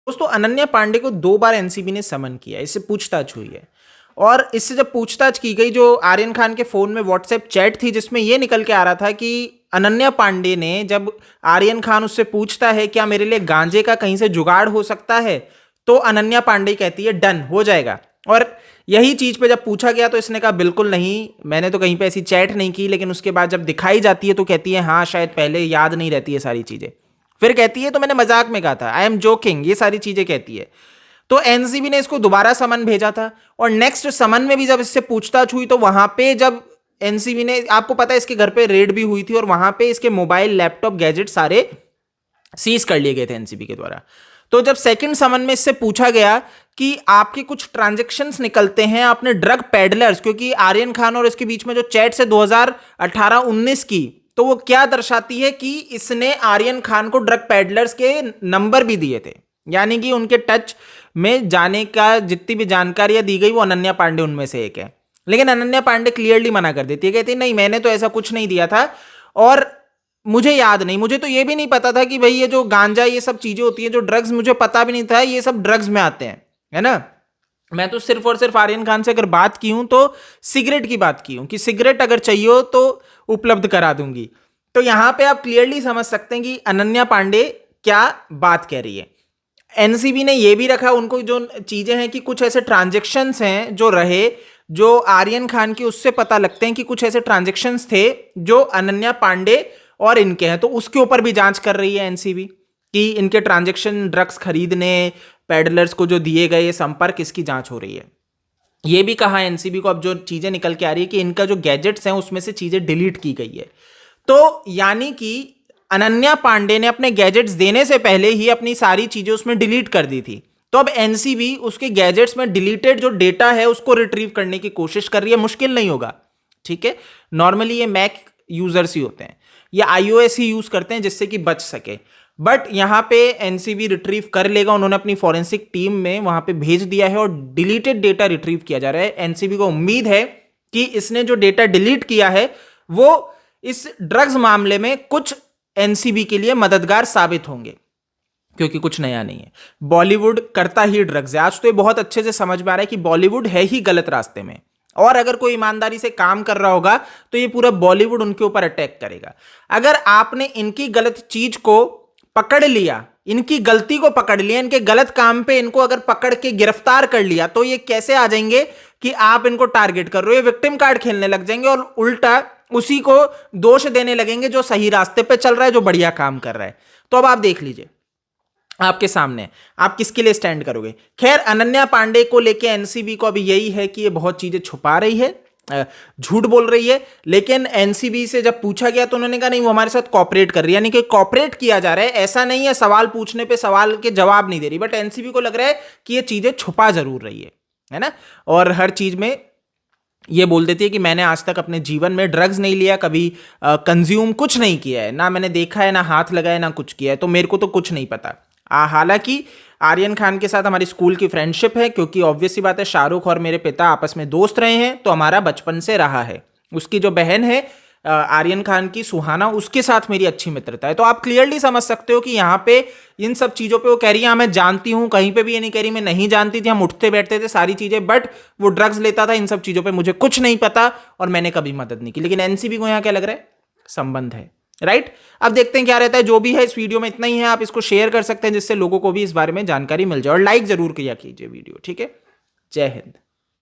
दोस्तों अनन्या पांडे को 2 बार एनसीबी ने समन किया, इससे पूछताछ हुई है। और इससे जब पूछताछ की गई, जो आर्यन खान के फोन में व्हाट्सएप चैट थी जिसमें यह निकल के आ रहा था कि अनन्या पांडे ने, जब आर्यन खान उससे पूछता है क्या मेरे लिए गांजे का कहीं से जुगाड़ हो सकता है, तो अनन्या पांडे कहती है डन हो जाएगा। और यही चीज पे जब पूछा गया तो इसने कहा बिल्कुल नहीं, मैंने तो कहीं पे ऐसी चैट नहीं की। लेकिन उसके बाद जब दिखाई जाती है तो कहती है हाँ शायद पहले याद नहीं रहती है सारी चीजें। फिर कहती है तो मैंने मजाक में कहा था, आई एम जोकिंग, ये सारी चीजें कहती है। तो एनसीबी ने इसको दोबारा समन भेजा था और नेक्स्ट समन में भी जब इससे पूछताछ हुई तो वहां पे जब एनसीबी ने, आपको पता है इसके घर पे रेड भी हुई थी और वहां पे इसके मोबाइल लैपटॉप गैजेट सारे सीज कर लिए गए थे एनसीबी के द्वारा। तो जब सेकंड समन में इससे पूछा गया कि आपके कुछ ट्रांजैक्शंस निकलते हैं आपने ड्रग पेडलर्स, क्योंकि आर्यन खान और इसके बीच में जो चैट्स है 2018-19 की, तो वो क्या दर्शाती है कि इसने आर्यन खान को ड्रग पेडलर्स के नंबर भी दिए थे, यानी कि उनके टच में जाने का जितनी भी जानकारियां दी गई वो अनन्या पांडे उनमें से एक है। लेकिन अनन्या पांडे क्लियरली मना कर देती है, कहती है नहीं मैंने तो ऐसा कुछ नहीं दिया था और मुझे याद नहीं, मुझे तो ये भी नहीं पता था कि भाई ये जो गांजा ये सब चीजें होती हैं जो ड्रग्स, मुझे पता भी नहीं था ये सब ड्रग्स में आते हैं, है ना। मैं तो सिर्फ और सिर्फ आर्यन खान से अगर बात की हूं तो सिगरेट की बात की हूं कि सिगरेट अगर चाहिए हो तो उपलब्ध करा दूंगी। तो यहां पे आप क्लियरली समझ सकते हैं कि अनन्या पांडे क्या बात कह रही है। एनसीबी ने यह भी रखा, उनको जो चीजें हैं कि कुछ ऐसे ट्रांजेक्शन्स हैं जो रहे, जो आर्यन खान की, उससे पता लगते हैं कि कुछ ऐसे ट्रांजेक्शन्स थे जो अनन्या पांडे और इनके हैं। तो उसके ऊपर भी जांच कर रही है एनसीबी कि इनके ट्रांजैक्शन, ड्रग्स खरीदने, पेडलर्स को जो दिए गए संपर्क, इसकी जांच हो रही है। ये भी कहा एनसीबी को, अब जो चीजें निकल के आ रही है कि इनका जो गैजेट्स हैं उसमें से चीजें डिलीट की गई है। तो यानी कि अनन्या पांडे ने अपने गैजेट्स देने से पहले ही अपनी सारी चीजें उसमें डिलीट कर दी थी। तो अब एनसीबी उसके गैजेट्स में डिलीटेड जो डेटा है उसको रिट्रीव करने की कोशिश कर रही है। मुश्किल नहीं होगा, ठीक है। नॉर्मली ये मैक यूजर्स ही होते हैं या आईओएस ही यूज करते हैं जिससे कि बच सके, बट यहां पे एनसीबी रिट्रीव कर लेगा। उन्होंने अपनी फॉरेंसिक टीम में वहां पे भेज दिया है और डिलीटेड डेटा रिट्रीव किया जा रहा है। एनसीबी को उम्मीद है कि इसने जो डेटा डिलीट किया है वो इस ड्रग्स मामले में कुछ एनसीबी के लिए मददगार साबित होंगे, क्योंकि कुछ नया नहीं है। बॉलीवुड करता ही ड्रग्स है। आज तो ये बहुत अच्छे से समझ में आ रहा है कि बॉलीवुड है ही गलत रास्ते में, और अगर कोई ईमानदारी से काम कर रहा होगा तो ये पूरा बॉलीवुड उनके ऊपर अटैक करेगा। अगर आपने इनकी गलत चीज को पकड़ लिया, इनकी गलती को पकड़ लिया, इनके गलत काम पे इनको अगर पकड़ के गिरफ्तार कर लिया, तो ये कैसे आ जाएंगे कि आप इनको टारगेट कर रहे हो, ये विक्टिम कार्ड खेलने लग जाएंगे और उल्टा उसी को दोष देने लगेंगे जो सही रास्ते पे चल रहा है, जो बढ़िया काम कर रहा है। तो अब आप देख लीजिए आपके सामने, आप किसके लिए स्टैंड करोगे। खैर अनन्या पांडे को लेके एनसीबी को अभी यही है कि ये बहुत चीजें छुपा रही है, झूठ बोल रही है। लेकिन एनसीबी से जब पूछा गया तो उन्होंने कहा नहीं वो हमारे साथ कॉपरेट कर रही है, यानी कि कॉपरेट किया जा रहा है। ऐसा नहीं है सवाल पूछने पे सवाल के जवाब नहीं दे रही, बट एनसीबी को लग रहा है कि ये चीजें छुपा जरूर रही है ना। और हर चीज में ये बोल देती है कि मैंने आज तक अपने जीवन में ड्रग्स नहीं लिया, कभी कंज्यूम कुछ नहीं किया है, ना मैंने देखा है, ना हाथ लगाया, ना कुछ किया है, तो मेरे को तो कुछ नहीं पता। हालांकि आर्यन खान के साथ हमारी स्कूल की फ्रेंडशिप है, क्योंकि ऑब्वियस सी बात है शाहरुख और मेरे पिता आपस में दोस्त रहे हैं, तो हमारा बचपन से रहा है। उसकी जो बहन है आर्यन खान की, सुहाना, उसके साथ मेरी अच्छी मित्रता है। तो आप क्लियरली समझ सकते हो कि यहाँ पे इन सब चीज़ों पे वो कह रही है मैं जानती हूँ, कहीं पे भी ये नहीं कह रही मैं नहीं जानती थी, हम उठते बैठते थे सारी चीज़ें, बट वो ड्रग्स लेता था, इन सब चीज़ों पर मुझे कुछ नहीं पता और मैंने कभी मदद नहीं की। लेकिन एनसीबी को यहाँ क्या लग रहा है, संबंध है, राइट। अब देखते हैं क्या रहता है। जो भी है इस वीडियो में इतना ही है, आप इसको शेयर कर सकते हैं जिससे लोगों को भी इस बारे में जानकारी मिल जाए, और लाइक जरूर किया कीजिए वीडियो, ठीक है। जय हिंद।